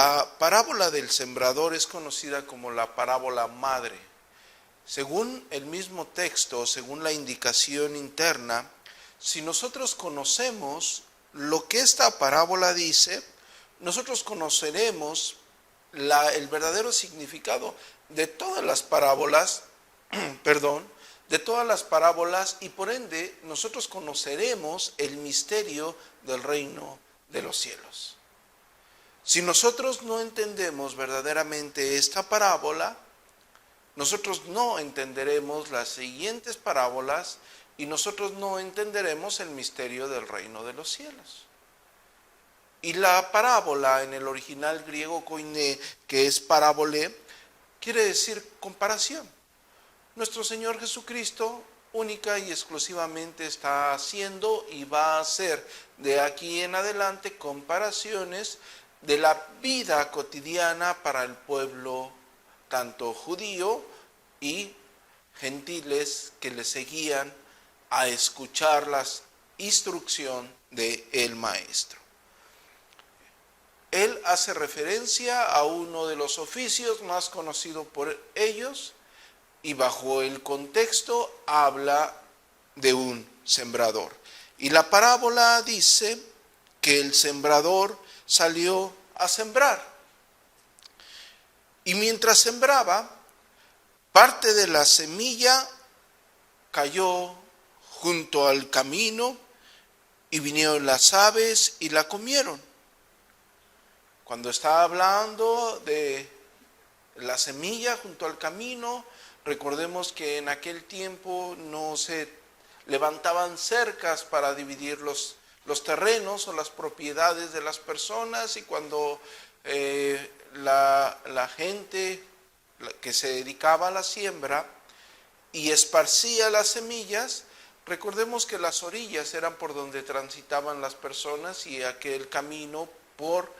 La parábola del sembrador es conocida como la parábola madre. Según el mismo texto, según la indicación interna, si nosotros conocemos lo que esta parábola dice, nosotros conoceremos el verdadero significado de todas las parábolas, de todas las parábolas, y por ende nosotros conoceremos el misterio del reino de los cielos. Si nosotros no entendemos verdaderamente esta parábola, nosotros no entenderemos las siguientes parábolas y nosotros no entenderemos el misterio del reino de los cielos. Y la parábola en el original griego koiné, que es parábole, quiere decir comparación. Nuestro Señor Jesucristo única y exclusivamente está haciendo y va a hacer de aquí en adelante comparaciones de la vida cotidiana para el pueblo tanto judío y gentiles que le seguían a escuchar la instrucción del maestro. Él hace referencia a uno de los oficios más conocidos por ellos y bajo el contexto habla de un sembrador. Y la parábola dice que el sembrador salió a sembrar. Y mientras sembraba, parte de la semilla cayó junto al camino y vinieron las aves y la comieron. Cuando está hablando de la semilla junto al camino, recordemos que en aquel tiempo no se levantaban cercas para dividir los terrenos o las propiedades de las personas, y cuando la gente que se dedicaba a la siembra y esparcía las semillas, recordemos que las orillas eran por donde transitaban las personas y aquel camino por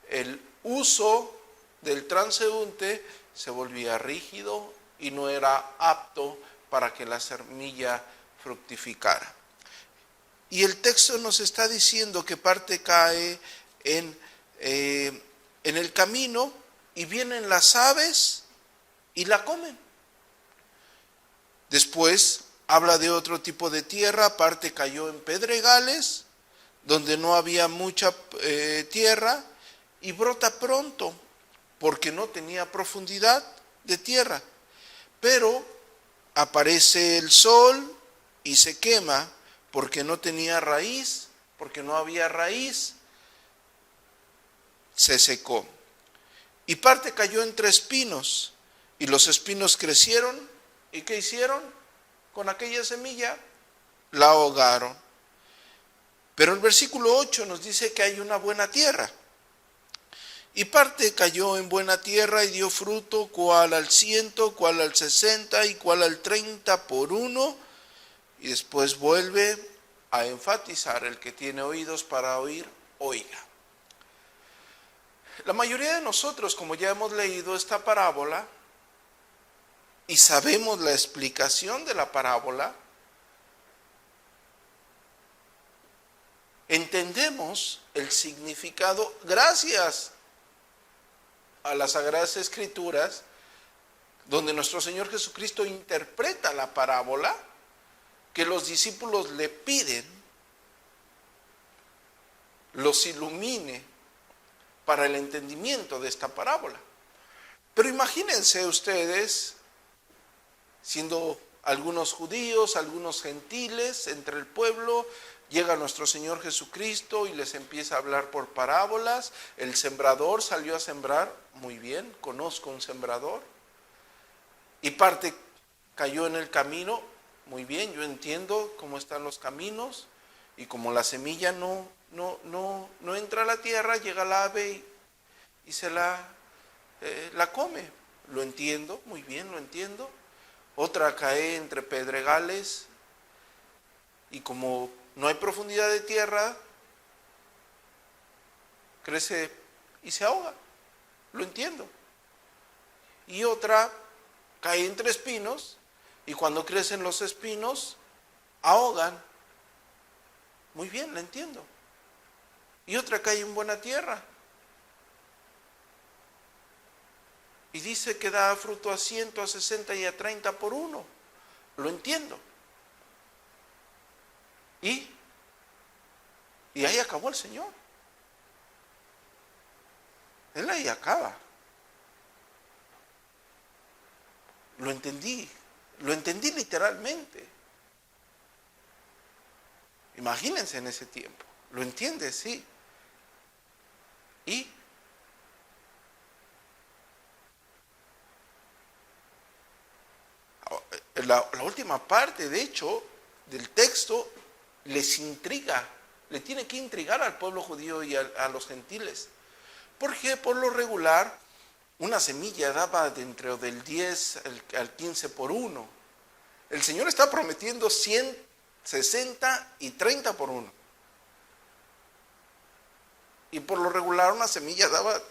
el uso del transeúnte se volvía rígido y no era apto para que la semilla fructificara. Y el texto nos está diciendo que parte cae en el camino y vienen las aves y la comen. Después habla de otro tipo de tierra, parte cayó en pedregales, donde no había mucha tierra, y brota pronto, porque no tenía profundidad de tierra. Pero aparece el sol y se quema, porque no tenía raíz, porque no había raíz, se secó. Y parte cayó entre espinos, y los espinos crecieron, ¿y qué hicieron con aquella semilla? La ahogaron. Pero el versículo 8 nos dice que hay una buena tierra. Y parte cayó en buena tierra y dio fruto, cuál al 100, cuál al 60 y cuál al 30 por uno. Y después vuelve a enfatizar: el que tiene oídos para oír, oiga. La mayoría de nosotros, como ya hemos leído esta parábola y sabemos la explicación de la parábola, entendemos el significado gracias a las Sagradas Escrituras, donde nuestro Señor Jesucristo interpreta la parábola, que los discípulos le piden los ilumine para el entendimiento de esta parábola. Pero imagínense ustedes, siendo algunos judíos, algunos gentiles entre el pueblo, llega nuestro Señor Jesucristo y les empieza a hablar por parábolas. El sembrador salió a sembrar, muy bien, conozco un sembrador. Y parte cayó en el camino, muy bien, yo entiendo cómo están los caminos. Y como la semilla no entra a la tierra, llega el ave y se la come. Lo entiendo, muy bien, lo entiendo. Otra cae entre pedregales y como no hay profundidad de tierra, crece y se ahoga. Lo entiendo. Y otra cae entre espinos y cuando crecen los espinos, ahogan. Muy bien, lo entiendo. Y otra cae en buena tierra. y dice que da fruto a 100, a 60 y a 30 por uno. Lo entiendo. Y ahí acabó el Señor. Él ahí acaba. Lo entendí literalmente. Imagínense en ese tiempo. ¿Lo entiendes? Sí. Y la última parte, de hecho, del texto les intriga, le tiene que intrigar al pueblo judío y a los gentiles. Porque por lo regular, una semilla daba dentro del 10 al 15 por uno. El Señor está prometiendo 100, 60 y 30 por uno. Y por lo regular una semilla daba,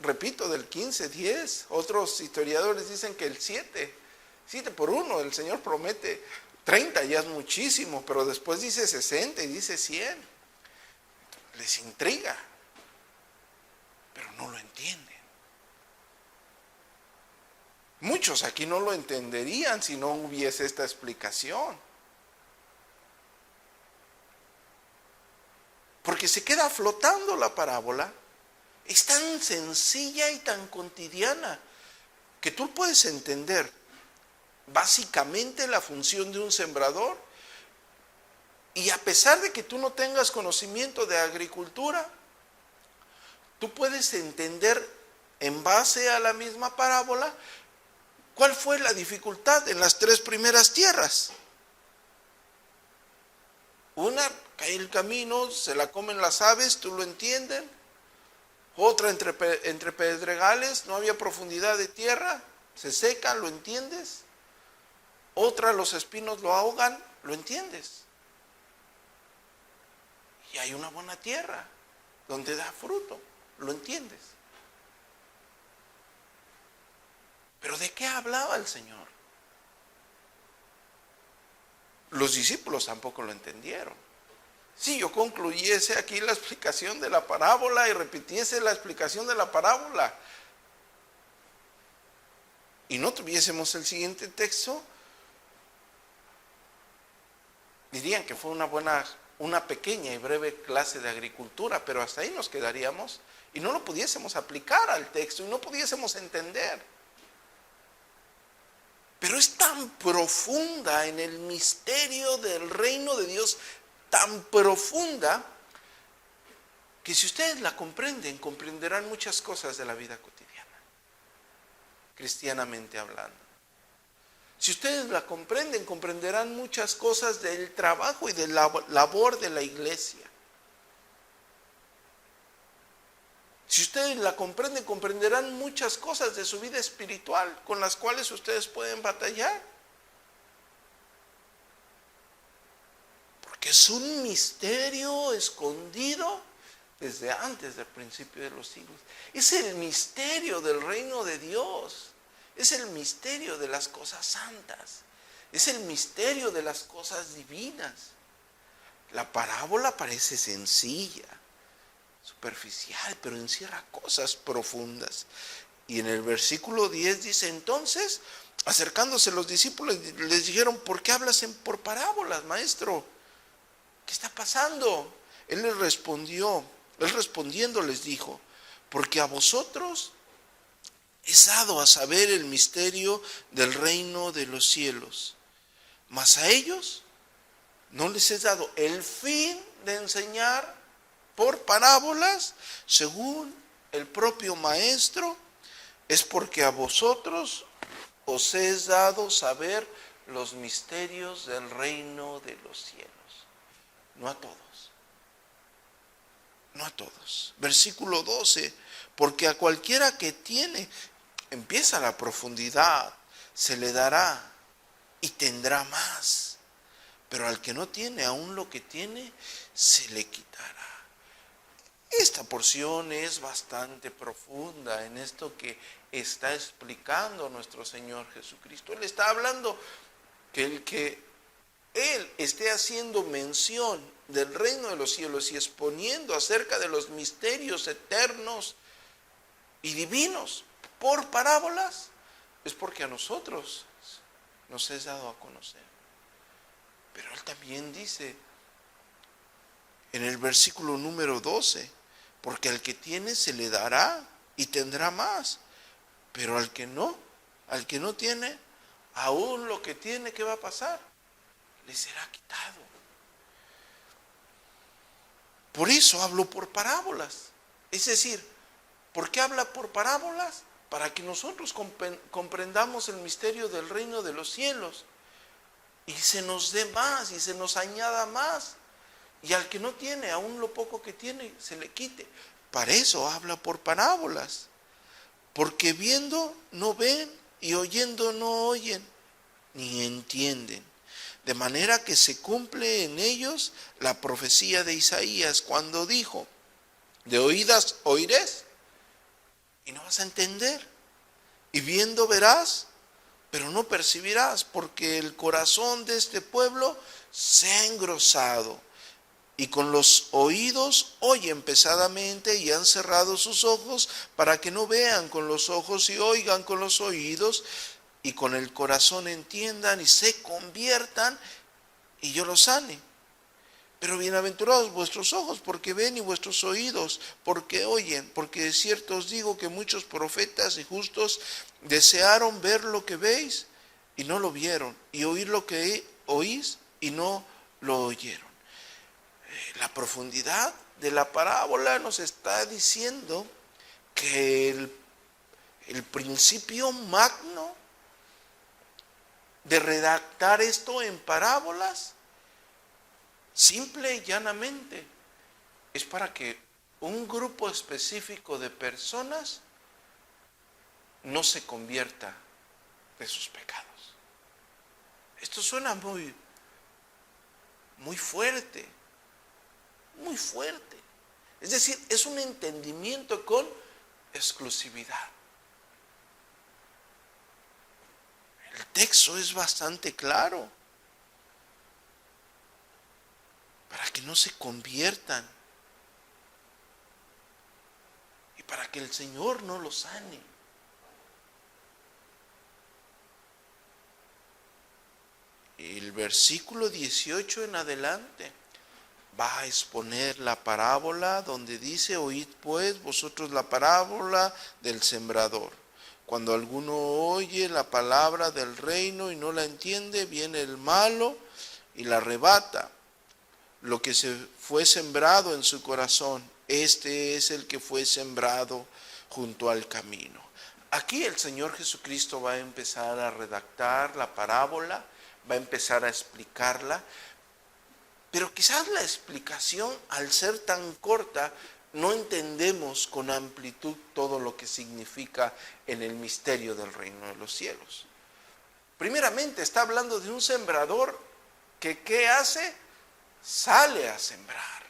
repito, del 15, 10. Otros historiadores dicen que el 7 por uno. El Señor promete 30, ya es muchísimo, pero después dice 60 y dice 100. Les intriga, pero no lo entienden. Muchos aquí no lo entenderían si no hubiese esta explicación. Porque se queda flotando la parábola. Es tan sencilla y tan cotidiana que tú puedes entender básicamente la función de un sembrador. Y a pesar de que tú no tengas conocimiento de agricultura, tú puedes entender en base a la misma parábola cuál fue la dificultad en las 3 primeras tierras. Una, cae el camino, se la comen las aves, tú lo entiendes. Otra, entre pedregales, no había profundidad de tierra, se seca, lo entiendes. Otra, los espinos lo ahogan, lo entiendes. Y hay una buena tierra donde da fruto, lo entiendes. Pero ¿de qué hablaba el Señor? Los discípulos tampoco lo entendieron. Si yo concluyese aquí la explicación de la parábola y repitiese la explicación de la parábola y no tuviésemos el siguiente texto, dirían que fue una pequeña y breve clase de agricultura, pero hasta ahí nos quedaríamos y no lo pudiésemos aplicar al texto y no pudiésemos entender. Pero es tan profunda en el misterio del reino de Dios, tan profunda, que si ustedes la comprenden, comprenderán muchas cosas de la vida cotidiana, cristianamente hablando. Si ustedes la comprenden, comprenderán muchas cosas del trabajo y de la labor de la iglesia. Si ustedes la comprenden, comprenderán muchas cosas de su vida espiritual con las cuales ustedes pueden batallar. Porque es un misterio escondido desde antes del principio de los siglos. Es el misterio del reino de Dios. Es el misterio de las cosas santas. Es el misterio de las cosas divinas. La parábola parece sencilla, superficial, pero encierra cosas profundas. Y en el versículo 10 dice, entonces, acercándose los discípulos, les dijeron, ¿por qué hablas por parábolas, maestro? ¿Qué está pasando? Él respondiendo les dijo, porque a vosotros es dado a saber el misterio del reino de los cielos, mas a ellos no les es dado el fin de enseñar por parábolas, según el propio maestro, es porque a vosotros os es dado saber los misterios del reino de los cielos. No a todos. No a todos. Versículo 12, porque a cualquiera que tiene, empieza la profundidad, se le dará y tendrá más. Pero al que no tiene, aún lo que tiene, se le quitará. Esta porción es bastante profunda en esto que está explicando nuestro Señor Jesucristo. Él está hablando que Él esté haciendo mención del reino de los cielos y exponiendo acerca de los misterios eternos y divinos. por parábolas, es porque a nosotros nos es dado a conocer. Pero Él también dice en el versículo número 12, porque al que tiene se le dará y tendrá más, pero al que no tiene, aún lo que tiene, ¿qué va a pasar? Le será quitado. Por eso hablo por parábolas. Es decir, ¿por qué habla por parábolas? Para que nosotros comprendamos el misterio del reino de los cielos y se nos dé más y se nos añada más. Y al que no tiene, aún lo poco que tiene, se le quite. Para eso habla por parábolas. Porque viendo no ven y oyendo no oyen, ni entienden. De manera que se cumple en ellos la profecía de Isaías cuando dijo, de oídas oirás y no vas a entender. Y viendo verás, pero no percibirás, porque el corazón de este pueblo se ha engrosado. Y con los oídos oyen pesadamente y han cerrado sus ojos para que no vean con los ojos y oigan con los oídos y con el corazón entiendan y se conviertan y yo los sane. Pero bienaventurados vuestros ojos porque ven y vuestros oídos porque oyen, porque de cierto os digo que muchos profetas y justos desearon ver lo que veis y no lo vieron, y oír lo que oís y no lo oyeron. La profundidad de la parábola nos está diciendo que el principio magno de redactar esto en parábolas, simple y llanamente, es para que un grupo específico de personas no se convierta de sus pecados. Esto suena muy fuerte, muy fuerte. Es decir, es un entendimiento con exclusividad. El texto es bastante claro. Para que no se conviertan. Y para que el Señor no los sane. El versículo 18 en adelante va a exponer la parábola donde dice, oíd pues vosotros la parábola del sembrador. Cuando alguno oye la palabra del reino y no la entiende, viene el malo y la arrebata. Lo que se fue sembrado en su corazón, este es el que fue sembrado junto al camino. Aquí el Señor Jesucristo va a empezar a redactar la parábola, va a empezar a explicarla, pero quizás la explicación, al ser tan corta, no entendemos con amplitud todo lo que significa en el misterio del reino de los cielos. Primeramente está hablando de un sembrador que ¿qué hace? Sale a sembrar.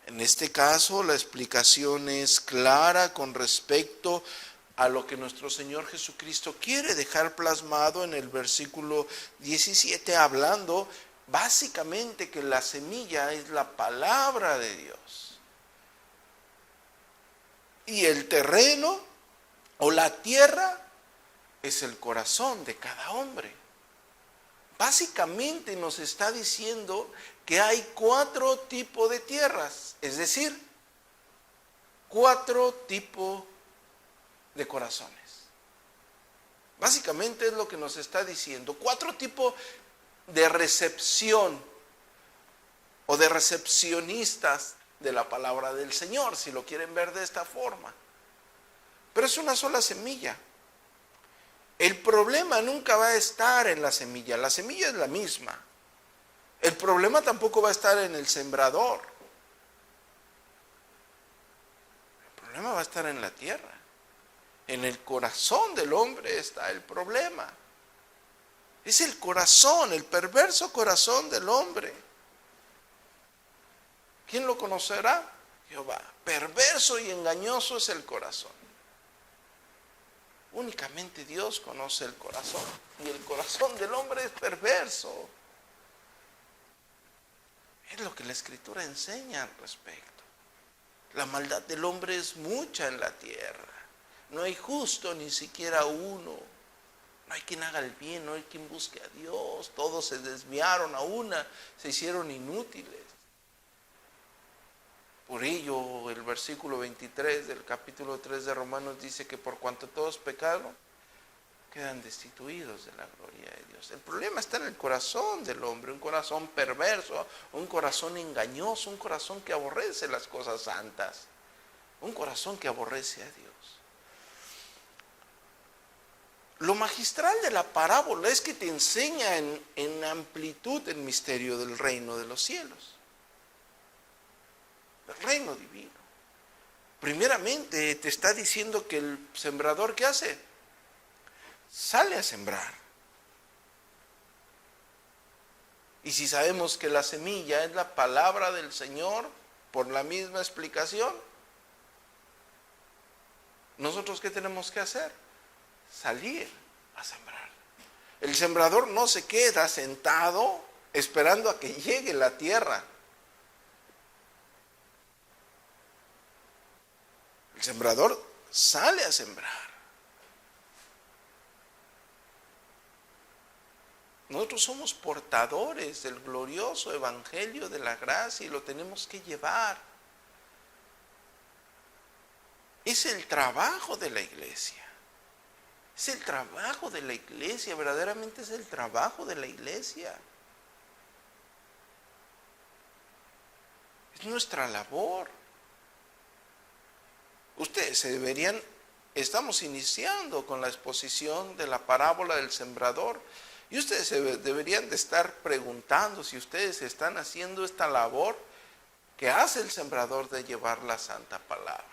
En este caso la explicación es clara con respecto a lo que nuestro Señor Jesucristo quiere dejar plasmado en el versículo 17, hablando básicamente que la semilla es la palabra de Dios. Y el terreno o la tierra es el corazón de cada hombre. Básicamente nos está diciendo que hay 4 tipos de tierras, es decir, 4 tipos de corazones. Básicamente es lo que nos está diciendo, 4 tipos de recepción o de recepcionistas de la palabra del Señor, si lo quieren ver de esta forma. Pero es una sola semilla. El problema nunca va a estar en la semilla es la misma. El problema tampoco va a estar en el sembrador. El problema va a estar en la tierra. En el corazón del hombre está el problema. Es el corazón, el perverso corazón del hombre. ¿Quién lo conocerá? Jehová. Perverso y engañoso es el corazón. Únicamente Dios conoce el corazón. Y el corazón del hombre es perverso. Es lo que la Escritura enseña al respecto. La maldad del hombre es mucha en la tierra. No hay justo ni siquiera uno. No hay quien haga el bien, no hay quien busque a Dios. Todos se desviaron a una, se hicieron inútiles. Por ello, el versículo 23 del capítulo 3 de Romanos dice que por cuanto todos pecaron, quedan destituidos de la gloria de Dios. El problema está en el corazón del hombre, un corazón perverso, un corazón engañoso, un corazón que aborrece las cosas santas, un corazón que aborrece a Dios. Lo magistral de la parábola es que te enseña en amplitud el misterio del reino de los cielos, el reino divino. Primeramente te está diciendo que el sembrador, ¿qué hace? Sale a sembrar. Y si sabemos que la semilla es la palabra del Señor, por la misma explicación, ¿nosotros qué tenemos que hacer? Salir a sembrar. El sembrador no se queda sentado esperando a que llegue la tierra. El sembrador sale a sembrar. Nosotros somos portadores del glorioso evangelio de la gracia y lo tenemos que llevar. Es el trabajo de la iglesia. Es el trabajo de la iglesia, verdaderamente es el trabajo de la iglesia. Es nuestra labor. Ustedes se deberían, estamos iniciando con la exposición de la parábola del sembrador. Y ustedes se deberían de estar preguntando si ustedes están haciendo esta labor que hace el sembrador de llevar la santa palabra.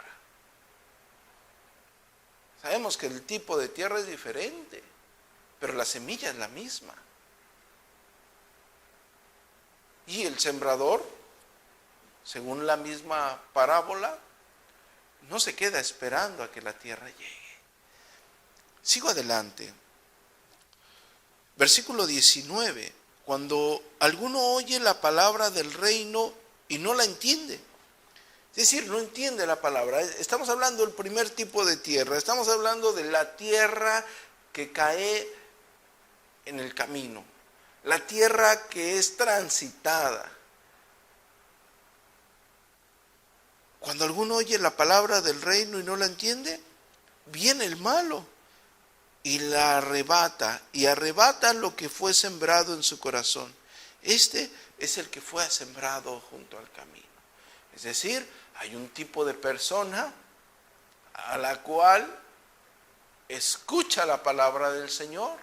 Sabemos que el tipo de tierra es diferente, pero la semilla es la misma. Y el sembrador, según la misma parábola, no se queda esperando a que la tierra llegue. Sigo adelante. Versículo 19, cuando alguno oye la palabra del reino y no la entiende. Es decir, no entiende la palabra. Estamos hablando del primer tipo de tierra. Estamos hablando de la tierra que cae en el camino. La tierra que es transitada. Cuando alguno oye la palabra del reino y no la entiende, viene el malo y la arrebata. Y arrebata lo que fue sembrado en su corazón. Este es el que fue sembrado junto al camino. Es decir, hay un tipo de persona a la cual escucha la palabra del Señor,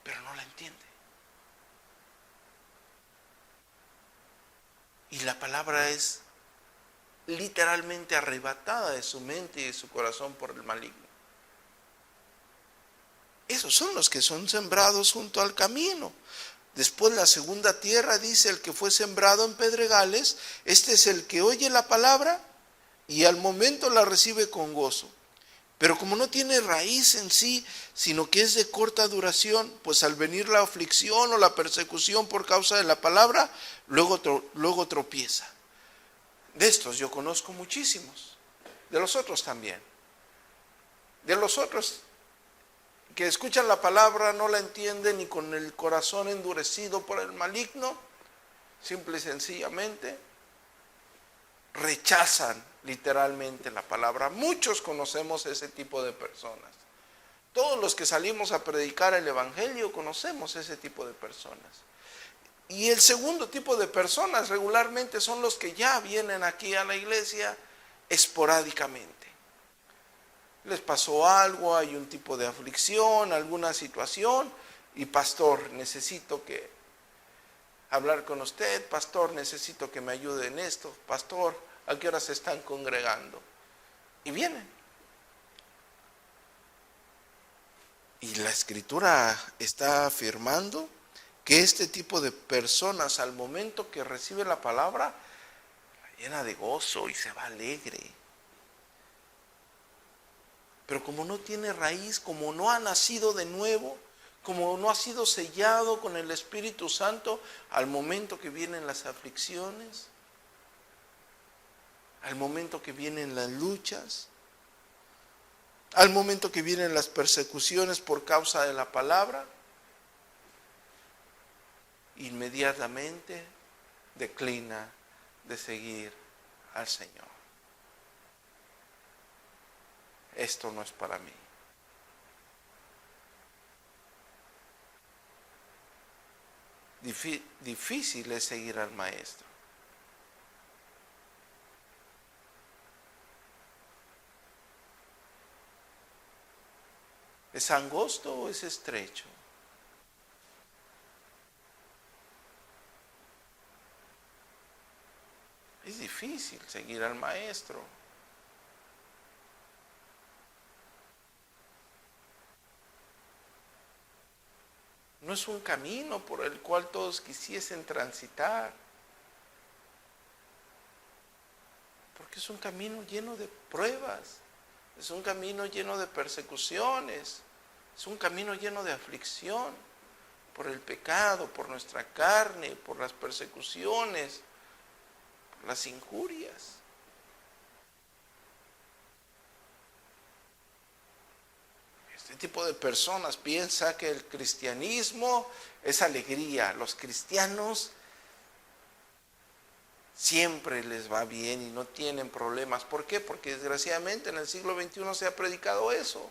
pero no la entiende. Y la palabra es literalmente arrebatada de su mente y de su corazón por el maligno. Esos son los que son sembrados junto al camino. Después la segunda tierra dice el que fue sembrado en pedregales, este es el que oye la palabra y al momento la recibe con gozo. Pero como no tiene raíz en sí, sino que es de corta duración, pues al venir la aflicción o la persecución por causa de la palabra, luego tropieza. De estos yo conozco muchísimos, de los otros también. De los otros que escuchan la palabra, no la entienden y con el corazón endurecido por el maligno, simple y sencillamente rechazan literalmente la palabra. Muchos conocemos ese tipo de personas. Todos los que salimos a predicar el evangelio conocemos ese tipo de personas. Y el segundo tipo de personas regularmente son los que ya vienen aquí a la iglesia esporádicamente. Les pasó algo, hay un tipo de aflicción, alguna situación, y pastor, necesito que hablar con usted, pastor, necesito que me ayude en esto, pastor, ¿a qué hora se están congregando? Y vienen. Y la Escritura está afirmando que este tipo de personas, al momento que recibe la palabra, la llena de gozo y se va alegre. Pero como no tiene raíz, como no ha nacido de nuevo, como no ha sido sellado con el Espíritu Santo, al momento que vienen las aflicciones, al momento que vienen las luchas, Al momento que vienen las persecuciones por causa de la palabra, inmediatamente declina de seguir al Señor. Esto no es para mí. Difícil es seguir al Maestro. ¿Es angosto o es estrecho? Es difícil seguir al Maestro. No es un camino por el cual todos quisiesen transitar, porque es un camino lleno de pruebas, es un camino lleno de persecuciones, es un camino lleno de aflicción por el pecado, por nuestra carne, por las persecuciones, por las injurias. Este tipo de personas piensa que el cristianismo es alegría. Los cristianos siempre les va bien y no tienen problemas. ¿Por qué? Porque desgraciadamente en el siglo XXI se ha predicado eso.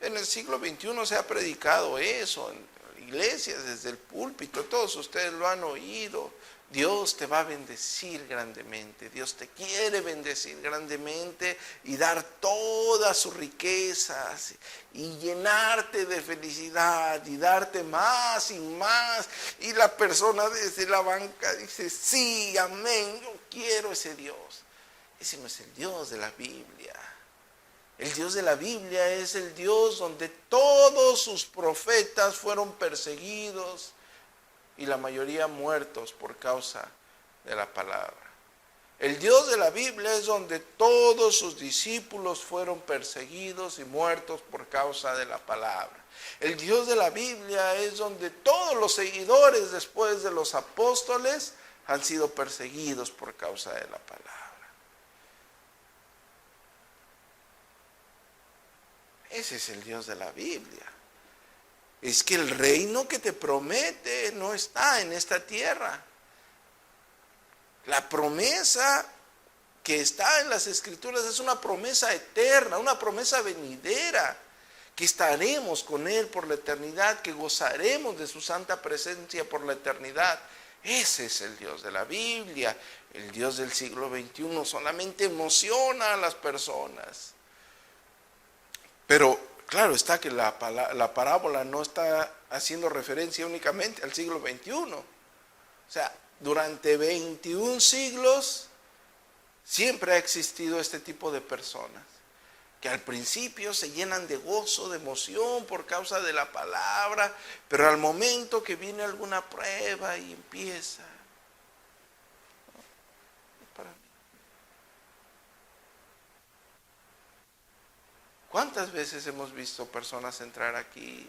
En el siglo XXI se ha predicado eso, en iglesias, desde el púlpito, todos ustedes lo han oído. Dios te va a bendecir grandemente, Dios te quiere bendecir grandemente y dar todas sus riquezas y llenarte de felicidad y darte más y más. Y la persona desde la banca dice, sí, amén, yo quiero ese Dios. Ese no es el Dios de la Biblia. El Dios de la Biblia es el Dios donde todos sus profetas fueron perseguidos y la mayoría muertos por causa de la palabra. El Dios de la Biblia es donde todos sus discípulos fueron perseguidos y muertos por causa de la palabra. El Dios de la Biblia es donde todos los seguidores después de los apóstoles han sido perseguidos por causa de la palabra. Ese es el Dios de la Biblia. Es que el reino que te promete no está en esta tierra. La promesa que está en las Escrituras es una promesa eterna, una promesa venidera, que estaremos con Él por la eternidad, que gozaremos de su santa presencia por la eternidad. Ese es el Dios de la Biblia. El Dios del siglo XXI solamente emociona a las personas. Pero claro está que la parábola no está haciendo referencia únicamente al siglo XXI. O sea, durante 21 siglos siempre ha existido este tipo de personas que al principio se llenan de gozo, de emoción por causa de la palabra, pero al momento que viene alguna prueba y empieza, ¿cuántas veces hemos visto personas entrar aquí?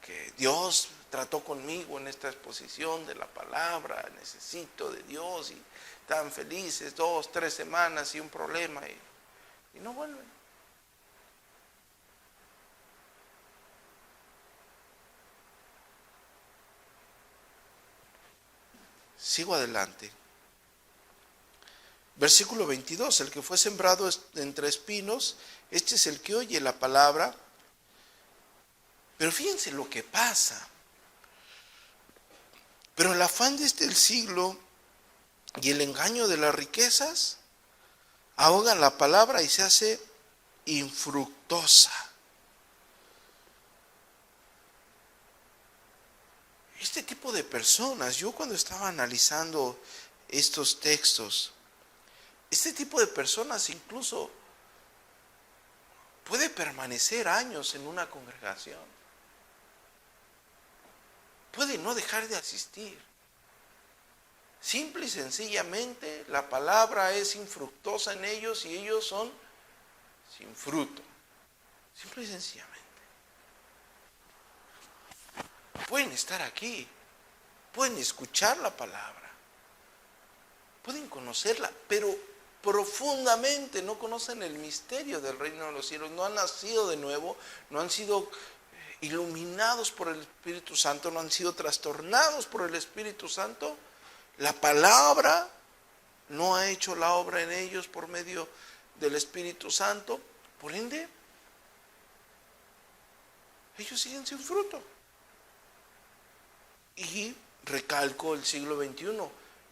Que Dios trató conmigo en esta exposición de la palabra, necesito de Dios, y están felices 2, 3 semanas y un problema y no vuelven. Sigo adelante. Versículo 22, el que fue sembrado entre espinos, este es el que oye la palabra. Pero fíjense lo que pasa. Pero el afán de este siglo y el engaño de las riquezas ahogan la palabra y se hace infructuosa. Este tipo de personas, yo cuando estaba analizando estos textos, este tipo de personas incluso puede permanecer años en una congregación. Puede no dejar de asistir. Simple y sencillamente la palabra es infructuosa en ellos y ellos son sin fruto. Simple y sencillamente. Pueden estar aquí, pueden escuchar la palabra, pueden conocerla, pero profundamente, no conocen el misterio del reino de los cielos, no han nacido de nuevo, no han sido iluminados por el Espíritu Santo, no han sido trastornados por el Espíritu Santo. La palabra no ha hecho la obra en ellos por medio del Espíritu Santo. Por ende, ellos siguen sin fruto. Y recalco, el siglo XXI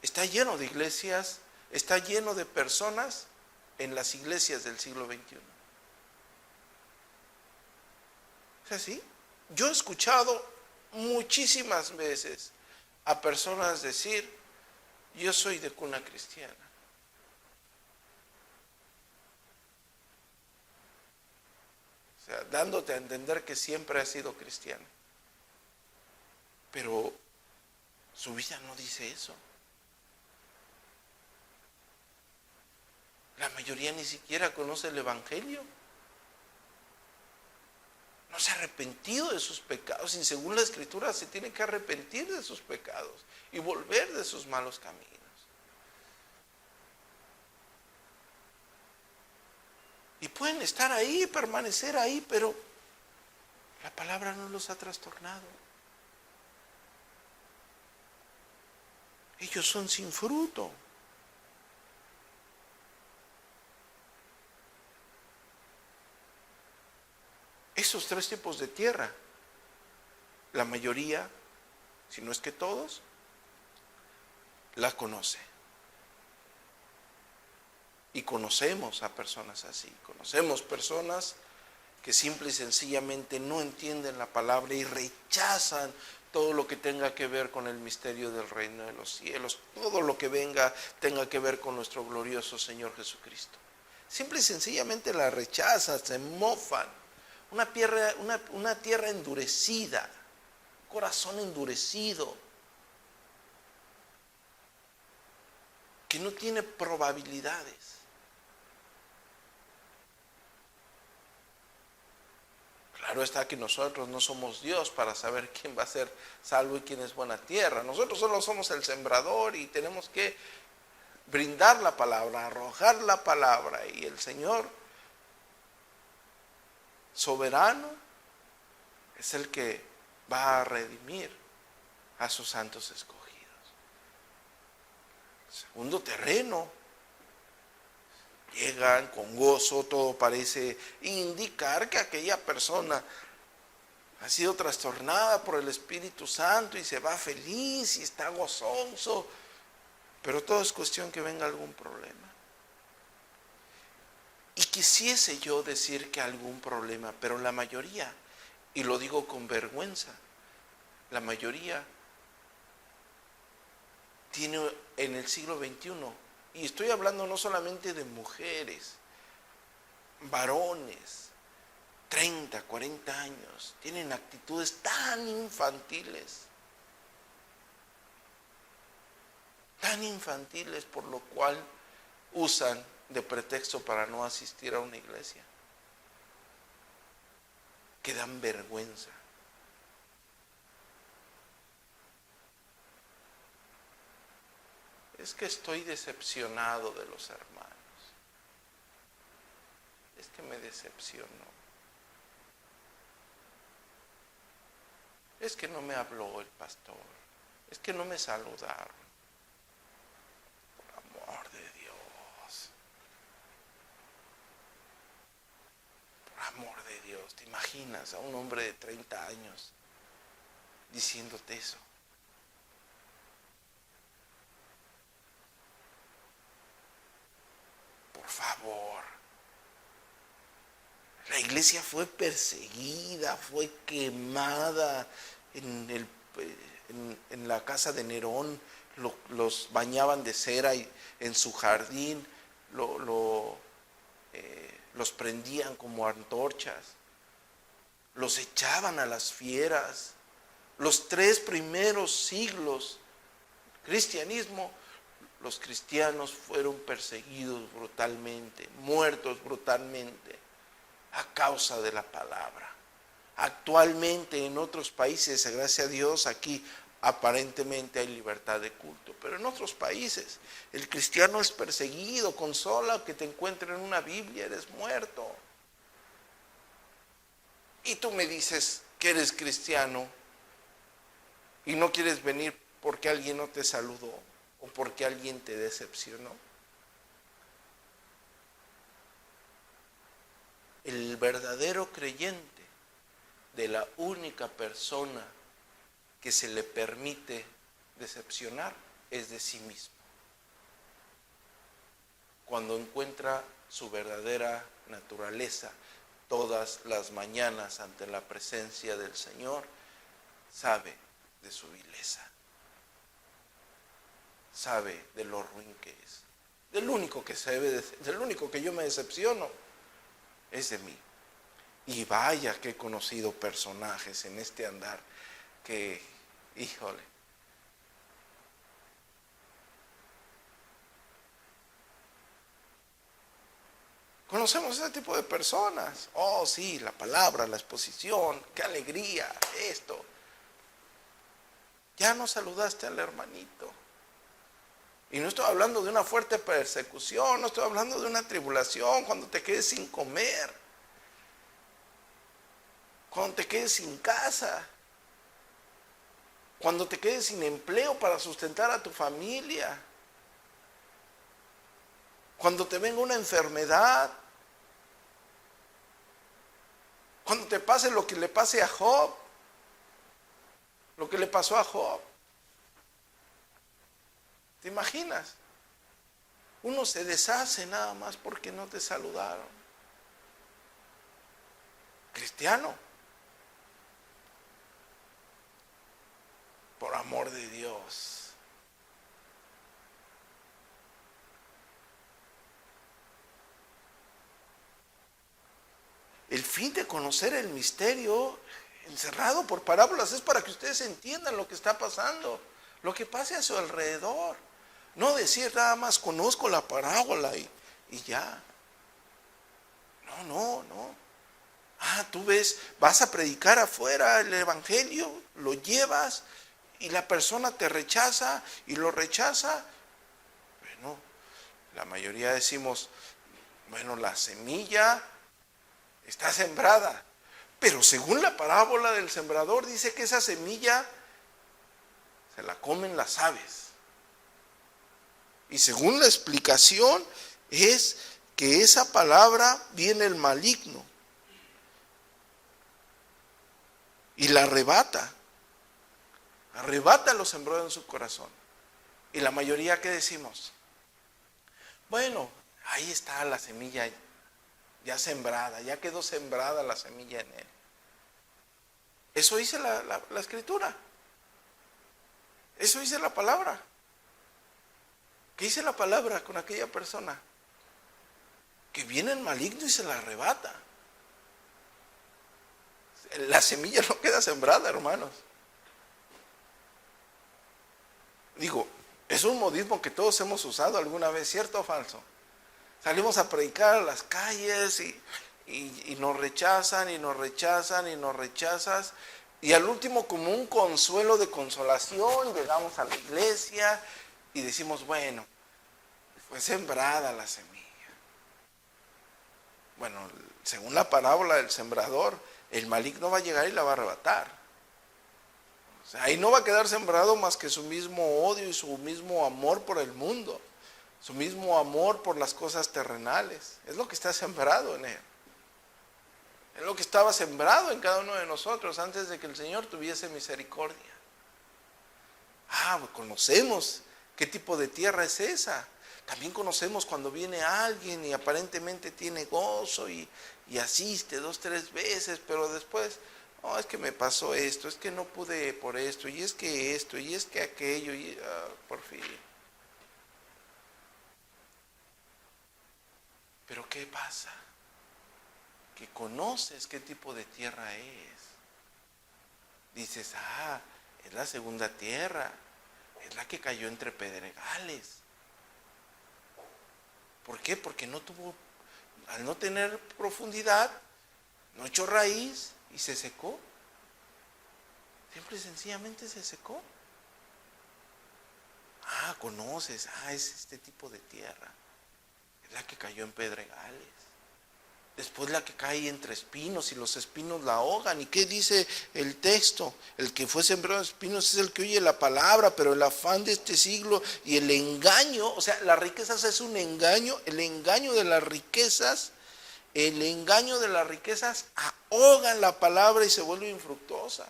está lleno de iglesias, está lleno de personas en las iglesias del siglo XXI. ¿Es así? Yo he escuchado muchísimas veces a personas decir: yo soy de cuna cristiana. O sea, dándote a entender que siempre ha sido cristiana. Pero su vida no dice eso. La mayoría ni siquiera conoce el Evangelio. No se ha arrepentido de sus pecados, y según la Escritura se tiene que arrepentir de sus pecados y volver de sus malos caminos. Y pueden estar ahí, permanecer ahí, pero la palabra no los ha trastornado. Ellos son sin fruto. Esos tres tipos de tierra, la mayoría, si no es que todos, la conoce. Y conocemos a personas así, conocemos personas que simple y sencillamente no entienden la palabra y rechazan todo lo que tenga que ver con el misterio del reino de los cielos, todo lo que tenga que ver con nuestro glorioso Señor Jesucristo. Simple y sencillamente la rechazan, se mofan. Una tierra endurecida, corazón endurecido, que no tiene probabilidades. Claro está que nosotros no somos Dios para saber quién va a ser salvo y quién es buena tierra. Nosotros solo somos el sembrador y tenemos que brindar la palabra, arrojar la palabra, y el Señor soberano es el que va a redimir a sus santos escogidos. Segundo terreno, llegan con gozo, todo parece indicar que aquella persona ha sido trastornada por el Espíritu Santo y se va feliz y está gozoso, pero todo es cuestión que venga algún problema. Y quisiese yo decir que algún problema, pero la mayoría, y lo digo con vergüenza, la mayoría tiene en el siglo XXI, y estoy hablando no solamente de mujeres, varones, 30, 40 años, tienen actitudes tan infantiles, por lo cual usan de pretexto para no asistir a una iglesia, que dan vergüenza. Es que estoy decepcionado de los hermanos. Es que me decepcionó. Es que no me habló el pastor. Es que no me saludaron. Por amor de Dios. Por amor de Dios. ¿Te imaginas a un hombre de 30 años diciéndote eso? Por favor. La iglesia fue perseguida, fue quemada en la casa de Nerón. Los bañaban de cera y en su jardín los prendían como antorchas, los echaban a las fieras. Los 3 primeros siglos del cristianismo, los cristianos fueron perseguidos brutalmente, muertos brutalmente, a causa de la palabra. Actualmente en otros países, gracias a Dios, aquí aparentemente hay libertad de culto, pero en otros países el cristiano es perseguido, con sola que te encuentren una Biblia eres muerto. Y tú me dices que eres cristiano y no quieres venir porque alguien no te saludó o porque alguien te decepcionó. El verdadero creyente, de la única persona que se le permite decepcionar, es de sí mismo. Cuando encuentra su verdadera naturaleza todas las mañanas ante la presencia del Señor, sabe de su vileza, sabe de lo ruin que es. Del único que yo me decepciono es de mí. Y vaya que he conocido personajes en este andar que, híjole, conocemos ese tipo de personas. Oh, sí, la palabra, la exposición, qué alegría, esto. Ya no saludaste al hermanito. Y no estoy hablando de una fuerte persecución, no estoy hablando de una tribulación, cuando te quedes sin comer, cuando te quedes sin casa, cuando te quedes sin empleo para sustentar a tu familia, cuando te venga una enfermedad, cuando te pase lo que le pase a Job, lo que le pasó a Job. ¿Te imaginas? Uno se deshace nada más porque no te saludaron. Cristiano, por amor de Dios. El fin de conocer el misterio encerrado por parábolas es para que ustedes entiendan lo que está pasando, lo que pase a su alrededor. No decir nada más conozco la parábola y ya. No. Tú ves, vas a predicar afuera el evangelio, lo llevas y la persona te rechaza y lo rechaza. Bueno, la mayoría decimos, bueno, la semilla está sembrada, pero según la parábola del sembrador dice que esa semilla se la comen las aves. Y según la explicación es que esa palabra viene el maligno y la arrebata lo sembrado en su corazón. Y la mayoría, ¿qué decimos? Bueno, ahí está la semilla ya sembrada, ya quedó sembrada la semilla en él. Eso dice la escritura. Eso dice la palabra. ¿Qué dice la palabra con aquella persona? Que viene el maligno y se la arrebata. La semilla no queda sembrada, hermanos. Digo, es un modismo que todos hemos usado alguna vez, ¿cierto o falso? Salimos a predicar a las calles y nos rechazan y nos rechazan y nos rechazas. Y al último, como un consuelo de consolación, llegamos a la iglesia y decimos, bueno, fue sembrada la semilla. Bueno, según la parábola del sembrador, el maligno va a llegar y la va a arrebatar. O sea, ahí no va a quedar sembrado más que su mismo odio y su mismo amor por el mundo, su mismo amor por las cosas terrenales. Es lo que está sembrado en él. Es lo que estaba sembrado en cada uno de nosotros antes de que el Señor tuviese misericordia. Pues conocemos qué tipo de tierra es esa. También conocemos cuando viene alguien y aparentemente tiene gozo y asiste 2, 3 veces, pero después, no, es que me pasó esto, es que no pude por esto, y es que esto, y es que aquello, y por fin. Pero ¿qué pasa? Que conoces qué tipo de tierra es. Dices, es la segunda tierra, es la que cayó entre pedregales. ¿Por qué? Porque al no tener profundidad, no echó raíz y se secó. Simple y sencillamente se secó. conoces, es este tipo de tierra, es la que cayó en pedregales. Después la que cae entre espinos y los espinos la ahogan. ¿Y qué dice el texto? El que fue sembrado en espinos es el que oye la palabra, pero el afán de este siglo y el engaño, o sea, las riquezas es un engaño, el engaño de las riquezas ahogan la palabra y se vuelve infructuosa.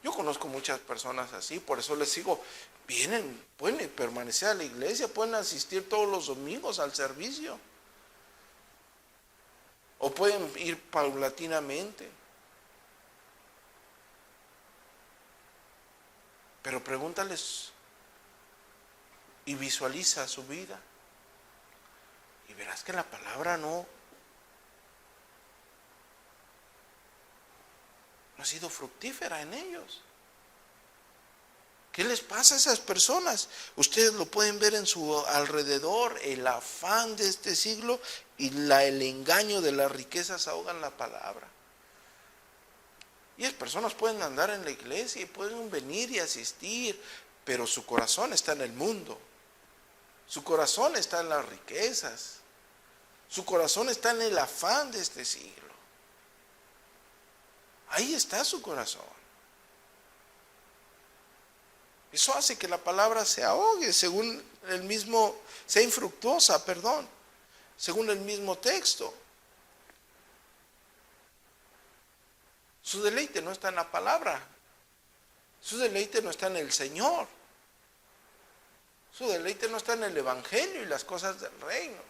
Yo conozco muchas personas así, por eso les digo, pueden permanecer a la iglesia, pueden asistir todos los domingos al servicio. O pueden ir paulatinamente. Pero pregúntales y visualiza su vida. Y verás que la palabra no ha sido fructífera en ellos. ¿Qué les pasa a esas personas? Ustedes lo pueden ver en su alrededor, el afán de este siglo y el engaño de las riquezas ahogan la palabra. Y las personas pueden andar en la iglesia y pueden venir y asistir, pero su corazón está en el mundo. Su corazón está en las riquezas. Su corazón está en el afán de este siglo. Ahí está su corazón. Eso hace que la palabra se ahogue, sea infructuosa, según el mismo texto. Su deleite no está en la palabra. Su deleite no está en el Señor. Su deleite no está en el Evangelio y las cosas del reino.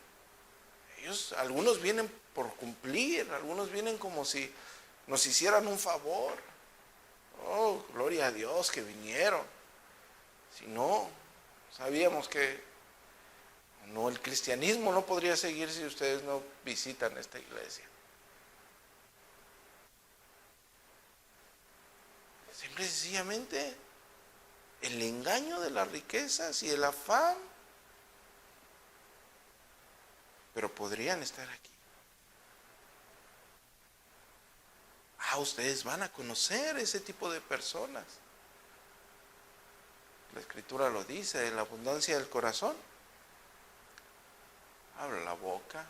Algunos vienen por cumplir, algunos vienen como si nos hicieran un favor. Oh, gloria a Dios que vinieron. Si no, sabíamos que el cristianismo no podría seguir si ustedes no visitan esta iglesia. Simple y sencillamente el engaño de las riquezas y el afán, pero podrían estar aquí. Ustedes van a conocer ese tipo de personas. La Escritura lo dice, en la abundancia del corazón habla la boca.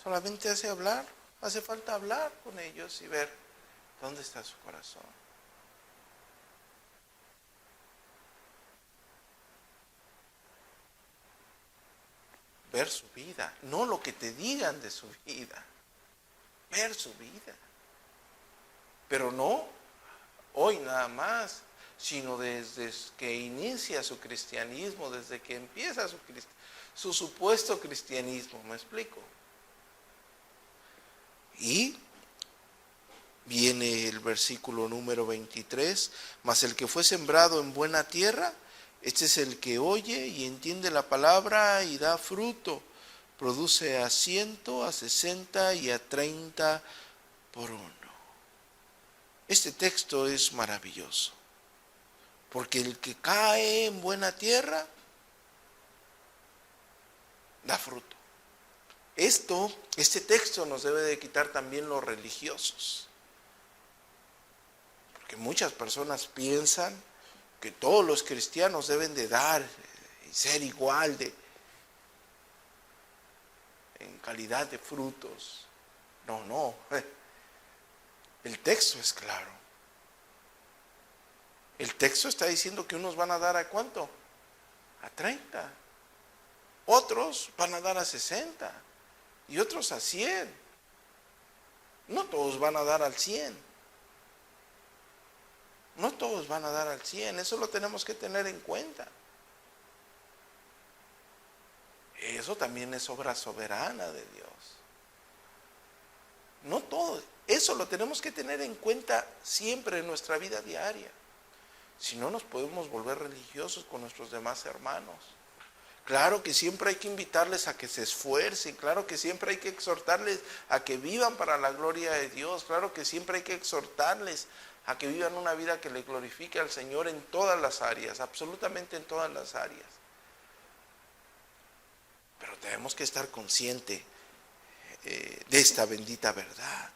Solamente hace falta hablar con ellos y ver dónde está su corazón. Ver su vida, no lo que te digan de su vida, ver su vida. Pero no hoy nada más, sino desde que inicia su cristianismo, desde que empieza su supuesto cristianismo, ¿me explico? Y viene el versículo número 23, mas el que fue sembrado en buena tierra, este es el que oye y entiende la palabra y da fruto, produce a 100, a 60 y a 30 por uno. Este texto es maravilloso, porque el que cae en buena tierra, da fruto. Este texto nos debe de quitar también los religiosos, porque muchas personas piensan que todos los cristianos deben de dar y ser igual en calidad de frutos. No, el texto es claro. El texto está diciendo que unos van a dar ¿a cuánto? A 30. Otros van a dar a 60 y otros a 100. No todos van a dar al 100. No todos van a dar al 100. Eso lo tenemos que tener en cuenta. Eso también es obra soberana de Dios. No todos. Eso lo tenemos que tener en cuenta siempre en nuestra vida diaria. Si no, nos podemos volver religiosos con nuestros demás hermanos. Claro que siempre hay que invitarles a que se esfuercen, claro que siempre hay que exhortarles a que vivan para la gloria de Dios, claro que siempre hay que exhortarles a que vivan una vida que le glorifique al Señor en todas las áreas, absolutamente en todas las áreas. Pero tenemos que estar conscientes de esta bendita verdad.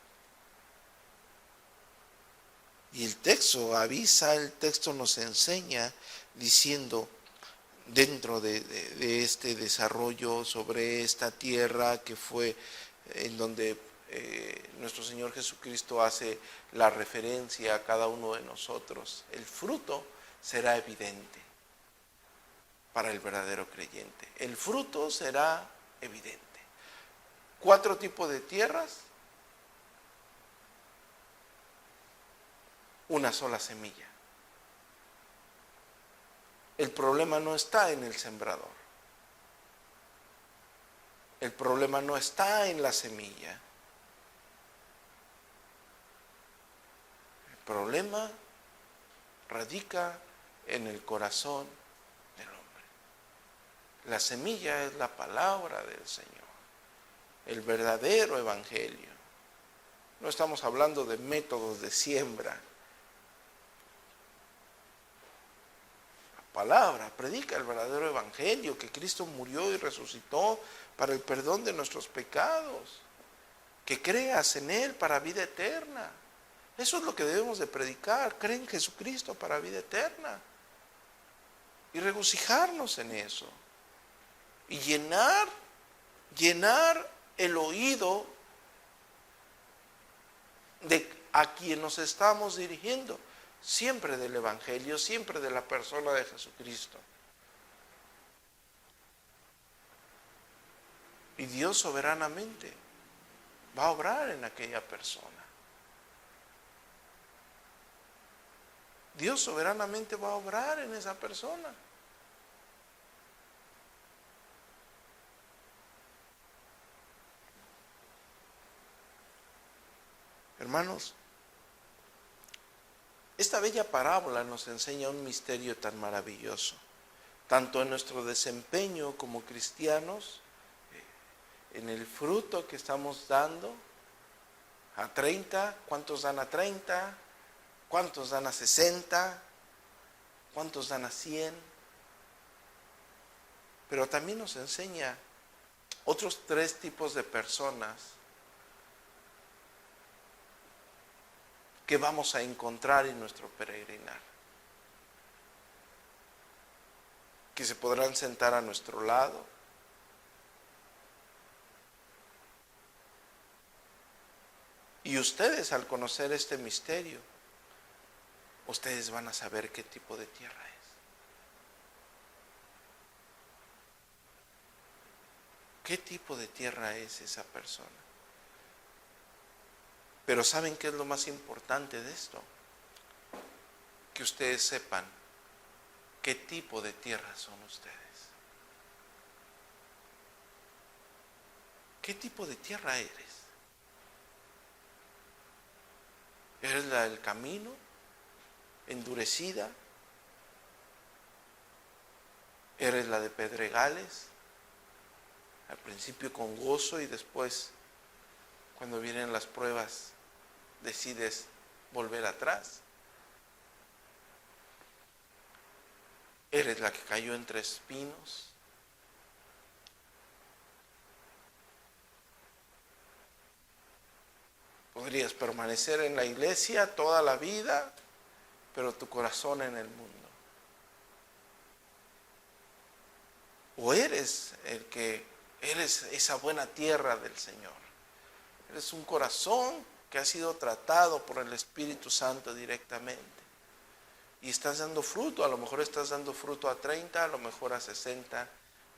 Y el texto avisa, el texto nos enseña diciendo, dentro de este desarrollo sobre esta tierra que fue en donde nuestro Señor Jesucristo hace la referencia a cada uno de nosotros, el fruto será evidente para el verdadero creyente. El fruto será evidente. 4 tipos de tierras, una sola semilla. El problema no está en el sembrador. El problema no está en la semilla. El problema radica en el corazón del hombre. La semilla es la palabra del Señor, el verdadero evangelio. No estamos hablando de métodos de siembra. Palabra, predica el verdadero evangelio, que Cristo murió y resucitó para el perdón de nuestros pecados, que creas en Él para vida eterna. Eso es lo que debemos de predicar, creer en Jesucristo para vida eterna y regocijarnos en eso y llenar el oído de a quien nos estamos dirigiendo. Siempre del evangelio, siempre de la persona de Jesucristo. Y Dios soberanamente va a obrar en aquella persona. Dios soberanamente va a obrar en esa persona. Hermanos, esta bella parábola nos enseña un misterio tan maravilloso, tanto en nuestro desempeño como cristianos, en el fruto que estamos dando a 30, ¿cuántos dan a 30? ¿Cuántos dan a 60? ¿Cuántos dan a 100? Pero también nos enseña otros 3 tipos de personas que vamos a encontrar en nuestro peregrinar, que se podrán sentar a nuestro lado, y ustedes, al conocer este misterio, ustedes van a saber qué tipo de tierra es. ¿Qué tipo de tierra es esa persona? Pero ¿saben qué es lo más importante de esto? Que ustedes sepan qué tipo de tierra son ustedes. ¿Qué tipo de tierra eres? ¿Eres la del camino, endurecida? ¿Eres la de pedregales? Al principio con gozo y después, cuando vienen las pruebas, decides volver atrás. ¿Eres la que cayó entre espinos? Podrías permanecer en la iglesia toda la vida, pero tu corazón en el mundo. ¿O eres el que eres esa buena tierra del Señor? Eres un corazón que ha sido tratado por el Espíritu Santo directamente. Y estás dando fruto, a lo mejor estás dando fruto a 30, a lo mejor a 60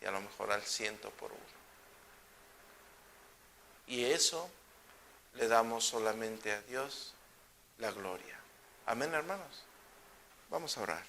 y a lo mejor al 100 por uno. Y eso le damos solamente a Dios la gloria. Amén, hermanos. Vamos a orar.